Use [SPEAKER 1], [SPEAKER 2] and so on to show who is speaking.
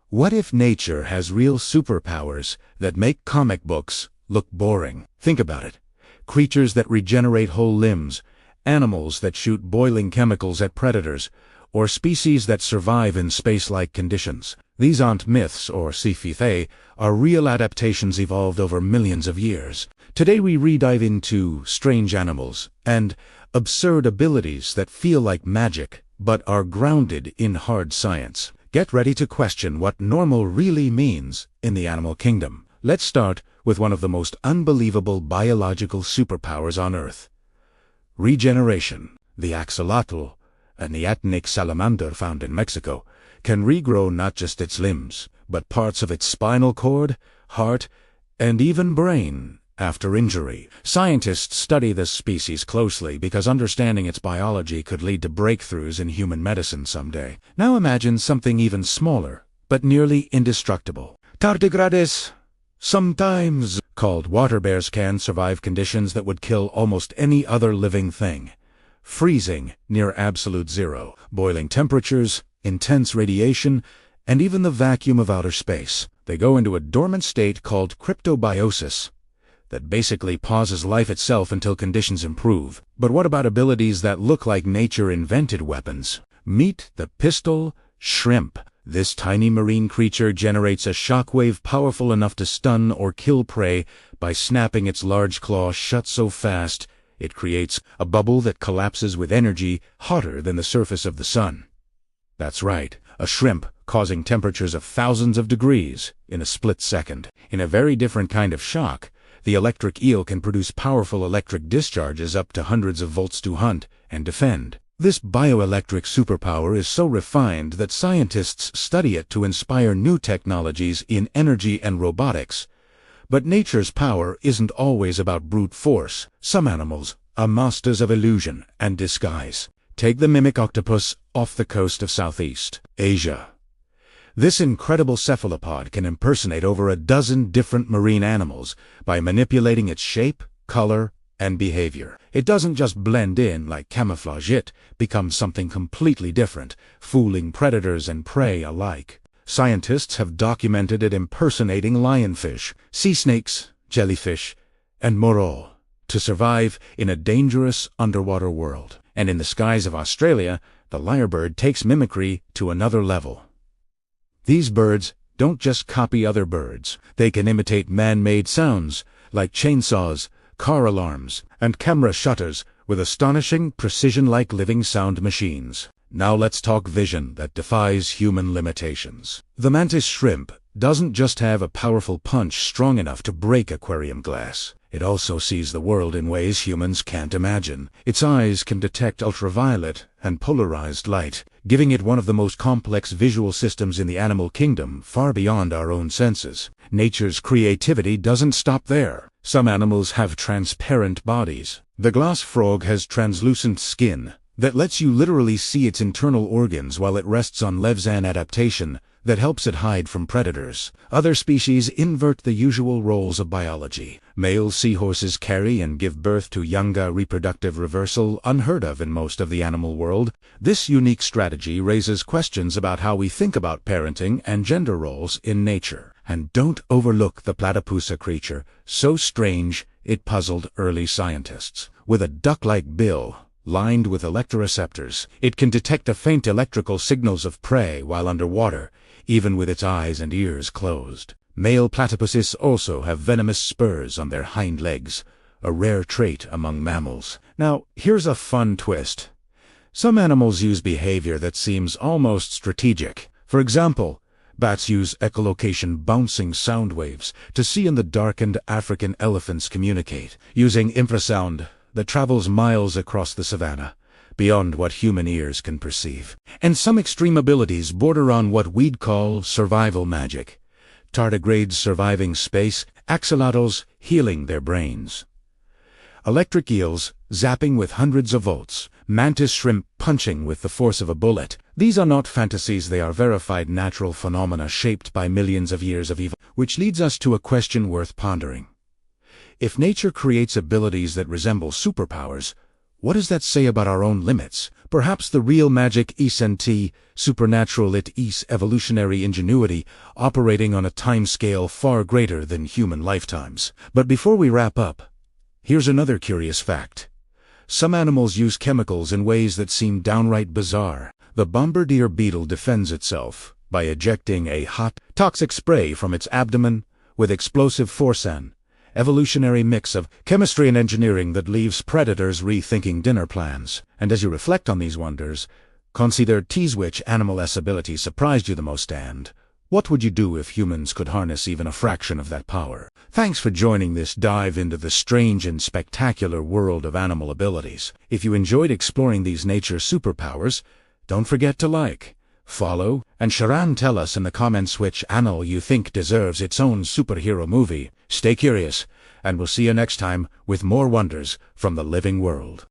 [SPEAKER 1] What if nature has real superpowers that make comic books look boring? Think about it. Creatures that regenerate whole limbs, animals that shoot boiling chemicals at predators, or species that survive in space-like conditions. These aren't myths or sci-fi, they are real adaptations evolved over millions of years. Today we re-dive into strange animals and absurd abilities that feel like magic but are grounded in hard science. Get ready to question what normal really means in the animal kingdom. Let's start with one of the most unbelievable biological superpowers on Earth. Regeneration. The axolotl, a neatnic salamander found in Mexico, can regrow not just its limbs, but parts of its spinal cord, heart, and even brain after injury. Scientists study this species closely because understanding its biology could lead to breakthroughs in human medicine someday. Now imagine something even smaller, but nearly indestructible. Tardigrades. Sometimes called water bears can survive conditions that would kill almost any other living thing. Freezing near absolute zero, boiling temperatures, intense radiation, and even the vacuum of outer space. They go into a dormant state called cryptobiosis that basically pauses life itself until conditions improve. But what about abilities that look like nature-invented weapons? Meet the pistol shrimp. This tiny marine creature generates a shockwave powerful enough to stun or kill prey by snapping its large claw shut so fast it creates a bubble that collapses with energy hotter than the surface of the sun. That's right, a shrimp causing temperatures of thousands of degrees in a split second. In a very different kind of shock, the electric eel can produce powerful electric discharges up to hundreds of volts to hunt and defend. This bioelectric superpower is so refined that scientists study it to inspire new technologies in energy and robotics. But nature's power isn't always about brute force. Some animals are masters of illusion and disguise. Take the mimic octopus off the coast of Southeast Asia. This incredible cephalopod can impersonate over a dozen different marine animals by manipulating its shape, color, and behavior. It doesn't just blend in like camouflage, it becomes something completely different, fooling predators and prey alike. Scientists have documented it impersonating lionfish, sea snakes, jellyfish, and more to survive in a dangerous underwater world. And in the skies of Australia, the lyrebird takes mimicry to another level. These birds don't just copy other birds. They can imitate man-made sounds like chainsaws, car alarms, and camera shutters with astonishing precision like living sound machines. Now let's talk vision that defies human limitations. The mantis shrimp doesn't just have a powerful punch strong enough to break aquarium glass. It also sees the world in ways humans can't imagine. Its eyes can detect ultraviolet and polarized light, giving it one of the most complex visual systems in the animal kingdom, far beyond our own senses. Nature's creativity doesn't stop there. Some animals have transparent bodies. The glass frog has translucent skin that lets you literally see its internal organs while it rests on Levsan adaptation that helps it hide from predators. Other species invert the usual roles of biology. Male seahorses carry and give birth to younger, reproductive reversal unheard of in most of the animal world. This unique strategy raises questions about how we think about parenting and gender roles in nature. And don't overlook the platypusa creature, so strange it puzzled early scientists. With a duck-like bill lined with electroreceptors, it can detect faint electrical signals of prey while underwater, even with its eyes and ears closed. Male platypuses also have venomous spurs on their hind legs, a rare trait among mammals. Now, here's a fun twist. Some animals use behavior that seems almost strategic. For example, bats use echolocation bouncing sound waves to see in the dark, and African elephants communicate using infrasound that travels miles across the savanna, beyond what human ears can perceive. And some extreme abilities border on what we'd call survival magic. Tardigrades surviving space, axolotls healing their brains. Electric eels zapping with hundreds of volts, mantis shrimp punching with the force of a bullet. These are not fantasies, they are verified natural phenomena shaped by millions of years of evolution. Which leads us to a question worth pondering. If nature creates abilities that resemble superpowers, what does that say about our own limits? Perhaps the real magic is supernatural it is evolutionary ingenuity operating on a timescale far greater than human lifetimes. But before we wrap up, here's another curious fact. Some animals use chemicals in ways that seem downright bizarre. The bombardier beetle defends itself by ejecting a hot, toxic spray from its abdomen with explosive force, an evolutionary mix of chemistry and engineering that leaves predators rethinking dinner plans. And as you reflect on these wonders, consider which animal's ability surprised you the most, and what would you do if humans could harness even a fraction of that power? Thanks for joining this dive into the strange and spectacular world of animal abilities. If you enjoyed exploring these nature superpowers, don't forget to like, follow, and share, and tell us in the comments which animal you think deserves its own superhero movie. Stay curious, and we'll see you next time with more wonders from the living world.